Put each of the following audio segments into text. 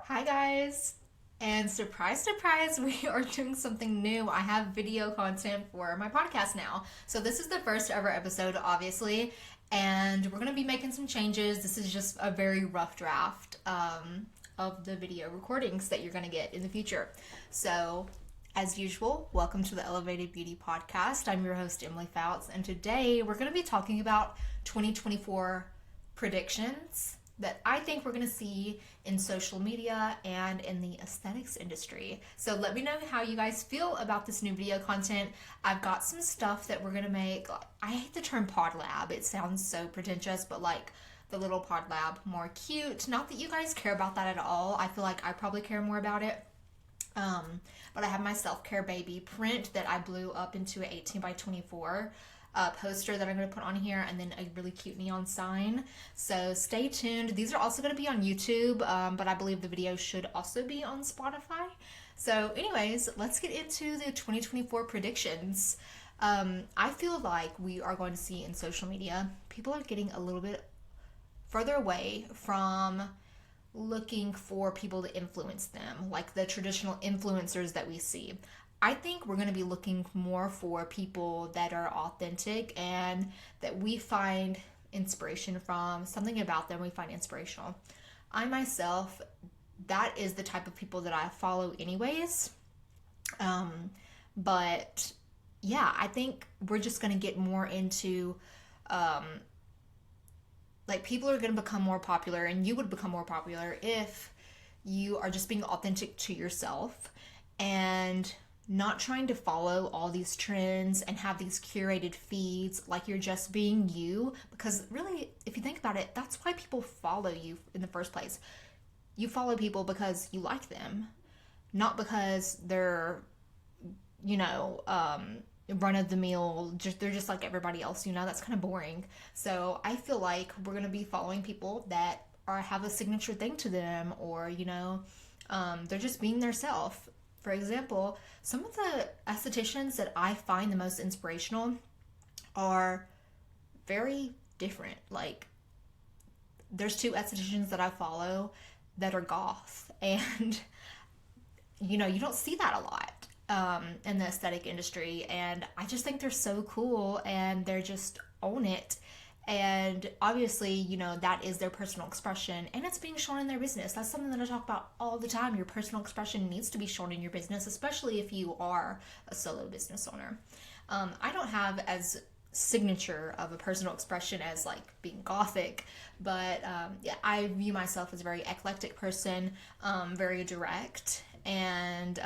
Hi guys! And surprise, surprise, we are doing something new. I have video content for my podcast now. So this is the first ever episode, obviously, and we're gonna be making some changes. This is just a very rough draft of the video recordings that you're gonna get in the future. So, as usual, welcome to the Elevated Beauty Podcast. I'm your host, Emily Fouts, and today we're gonna be talking about 2024 predictions that I think we're going to see in social media and in the aesthetics industry. So let me know how you guys feel about this new video content. I've got some stuff that we're going to make. I hate the term pod lab. It sounds so pretentious, but like the little pod lab, more cute. Not that you guys care about that at all. I feel like I probably care more about it. But I have my self-care baby print that I blew up into an 18 by 24 poster that I'm going to put on here, and then a really cute neon sign. So stay tuned. These are also going to be on YouTube, but I believe the video should also be on Spotify. So anyways, let's get into the 2024 predictions. I feel like we are going to see in social media, people are getting a little bit further away from looking for people to influence them, like the traditional influencers that we see. I think we're going to be looking more for people that are authentic and that we find inspiration from, something about them we find inspirational. I myself, that is the type of people that I follow anyways. But yeah, I think we're just going to get more into like people are going to become more popular, and you would become more popular if you are just being authentic to yourself and not trying to follow all these trends and have these curated feeds, like you're just being you. Because really, if you think about it, that's why people follow you in the first place. You follow people because you like them, not because they're, you know, run of the mill, they're just like everybody else. That's kind of boring. So I feel like we're going to be following people that have a signature thing to them, or they're just being their self. For example, some of the estheticians that I find the most inspirational are very different. Like, there's two estheticians that I follow that are goth, and you don't see that a lot in the aesthetic industry, and I just think they're so cool, and they're just own it. And obviously, that is their personal expression, and it's being shown in their business. That's something that I talk about all the time. Your personal expression needs to be shown in your business, especially if you are a solo business owner. I don't have as signature of a personal expression as like being gothic, but yeah, I view myself as a very eclectic person, very direct and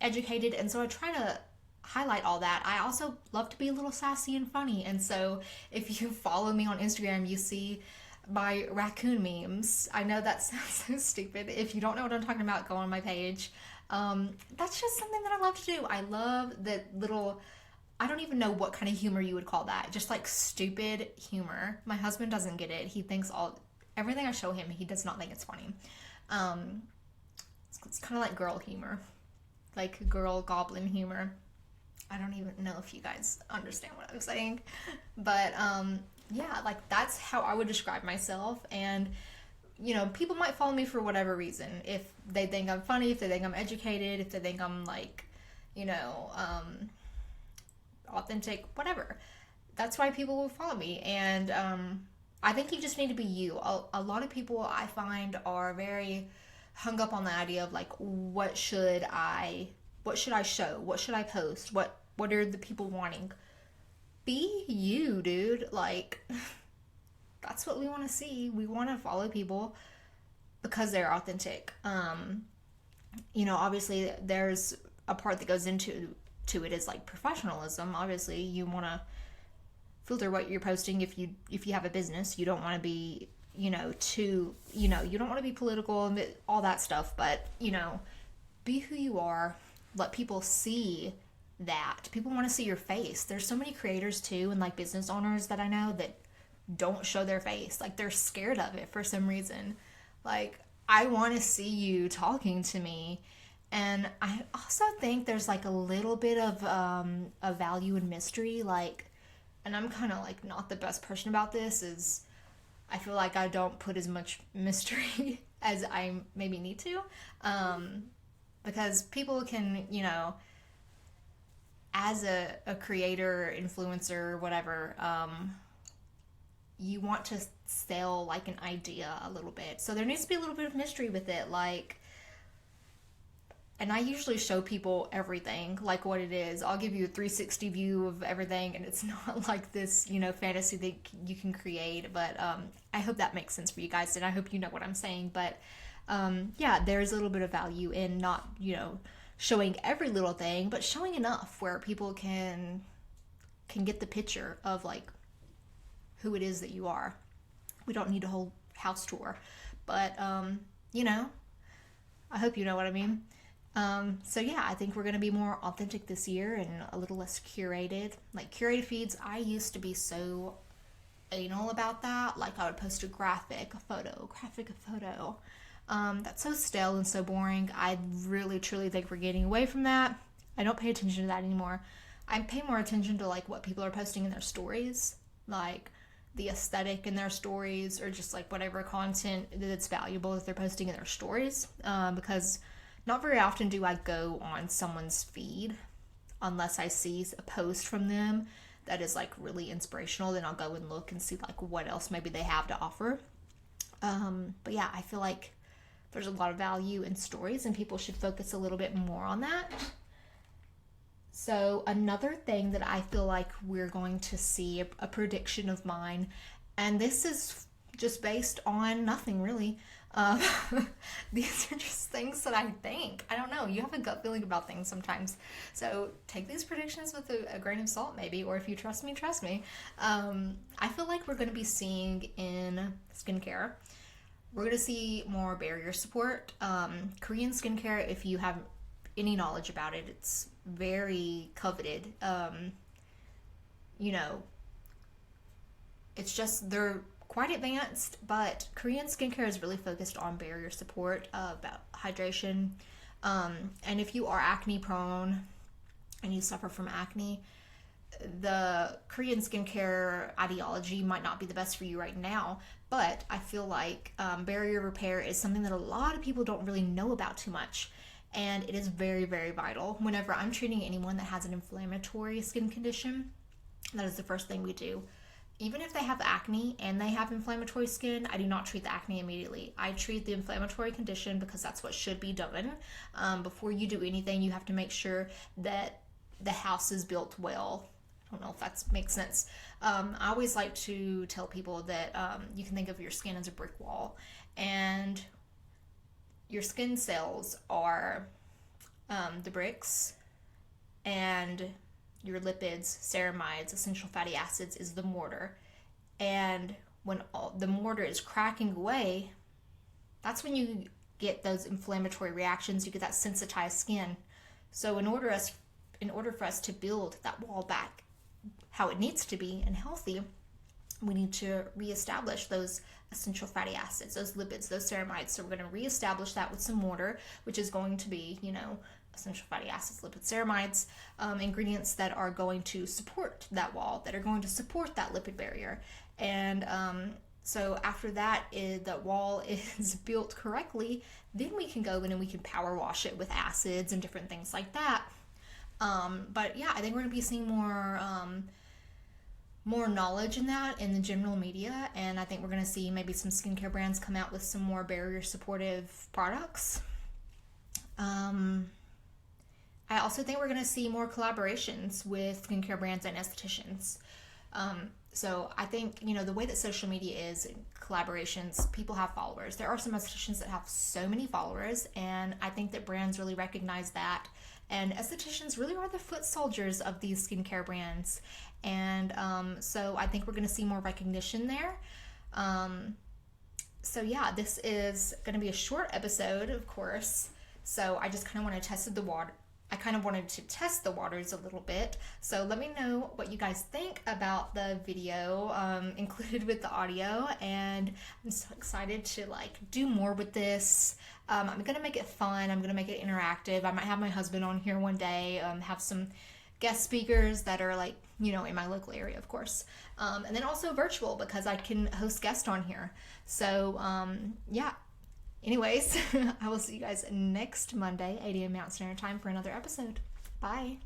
educated, and so I try to highlight all that. I also love to be a little sassy and funny, and so if you follow me on Instagram, you see my raccoon memes. I know that sounds so stupid. If you don't know what I'm talking about, go on my page. That's just something that I love to do. I love the little, I don't even know what kind of humor you would call that, just like stupid humor. My husband doesn't get it. He thinks everything I show him, he does not think it's funny. It's kind of like girl humor, like girl goblin humor. I don't even know if you guys understand what I'm saying, but yeah, like that's how I would describe myself. And people might follow me for whatever reason. If they think I'm funny, if they think I'm educated, if they think I'm like, authentic, whatever. That's why people will follow me. And I think you just need to be you. A lot of people I find are very hung up on the idea of like, what should I show? What should I post? What are the people wanting? Be you, dude. Like, that's what we want to see. We want to follow people because they're authentic. Obviously there's a part that goes into it is like professionalism. Obviously, you want to filter what you're posting. If you have a business, you don't want to be, too, you don't want to be political and all that stuff, but be who you are. Let people see that. People want to see your face. There's so many creators too, and like business owners that I know that don't show their face. Like, they're scared of it for some reason. Like, I want to see you talking to me. And I also think there's like a little bit of a value in mystery. Like, and I'm kind of like not the best person about this, is I feel like I don't put as much mystery as I maybe need to. Because people can, as a creator, influencer, whatever, you want to sell like an idea a little bit. So there needs to be a little bit of mystery with it. Like, and I usually show people everything, like what it is. I'll give you a 360 view of everything, and it's not like this, fantasy that you can create. But I hope that makes sense for you guys, and I hope you know what I'm saying. But yeah, there's a little bit of value in not, showing every little thing, but showing enough where people can get the picture of like who it is that you are. We don't need a whole house tour, but I hope you know what I mean. So yeah, I think we're going to be more authentic this year and a little less curated. Like curated feeds, I used to be so anal about that. Like I would post a graphic, a photo. That's so stale and so boring. I really, truly think we're getting away from that. I don't pay attention to that anymore. I pay more attention to like what people are posting in their stories, like the aesthetic in their stories, or just like whatever content that's valuable that they're posting in their stories, because not very often do I go on someone's feed unless I see a post from them that is like really inspirational. Then I'll go and look and see like what else maybe they have to offer. But yeah, I feel like there's a lot of value in stories and people should focus a little bit more on that. So another thing that I feel like we're going to see, a prediction of mine, and this is just based on nothing really. These are just things that I think. I don't know. You have a gut feeling about things sometimes. So take these predictions with a grain of salt maybe, or if you trust me, trust me. I feel like we're going to be seeing in skincare, we're going to see more barrier support. Korean skincare, if you have any knowledge about it, it's very coveted. It's just they're quite advanced, but Korean skincare is really focused on barrier support, about hydration. And if you are acne prone and you suffer from acne, the Korean skincare ideology might not be the best for you right now, but I feel like barrier repair is something that a lot of people don't really know about too much. And it is very, very vital. Whenever I'm treating anyone that has an inflammatory skin condition, that is the first thing we do. Even if they have acne and they have inflammatory skin, I do not treat the acne immediately. I treat the inflammatory condition because that's what should be done. Before you do anything, you have to make sure that the house is built well. I don't know if that makes sense. I always like to tell people that you can think of your skin as a brick wall, and your skin cells are the bricks, and your lipids, ceramides, essential fatty acids is the mortar. And when the mortar is cracking away, that's when you get those inflammatory reactions. You get that sensitized skin. So in order for us to build that wall back how it needs to be and healthy, we need to reestablish those essential fatty acids, those lipids, those ceramides. So we're going to reestablish that with some mortar, which is going to be, essential fatty acids, lipids, ceramides, ingredients that are going to support that wall, that are going to support that lipid barrier. And so after that, the wall is built correctly, then we can go in and we can power wash it with acids and different things like that. But yeah, I think we're going to be seeing more knowledge in that in the general media, and I think we're going to see maybe some skincare brands come out with some more barrier supportive products. I also think we're going to see more collaborations with skincare brands and estheticians. So I think, the way that social media is, collaborations, people have followers. There are some estheticians that have so many followers, and I think that brands really recognize that. And estheticians really are the foot soldiers of these skincare brands. And so I think we're going to see more recognition there. So yeah, this is going to be a short episode, of course. So I just kind of want to test the water. I kind of wanted to test the waters a little bit. So let me know what you guys think about the video included with the audio. And I'm so excited to do more with this. I'm going to make it fun. I'm going to make it interactive. I might have my husband on here one day, have some guest speakers that are in my local area, of course. And then also virtual, because I can host guests on here. So yeah, Anyways, I will see you guys next Monday, 8 a.m. Mountain Standard Time, for another episode. Bye.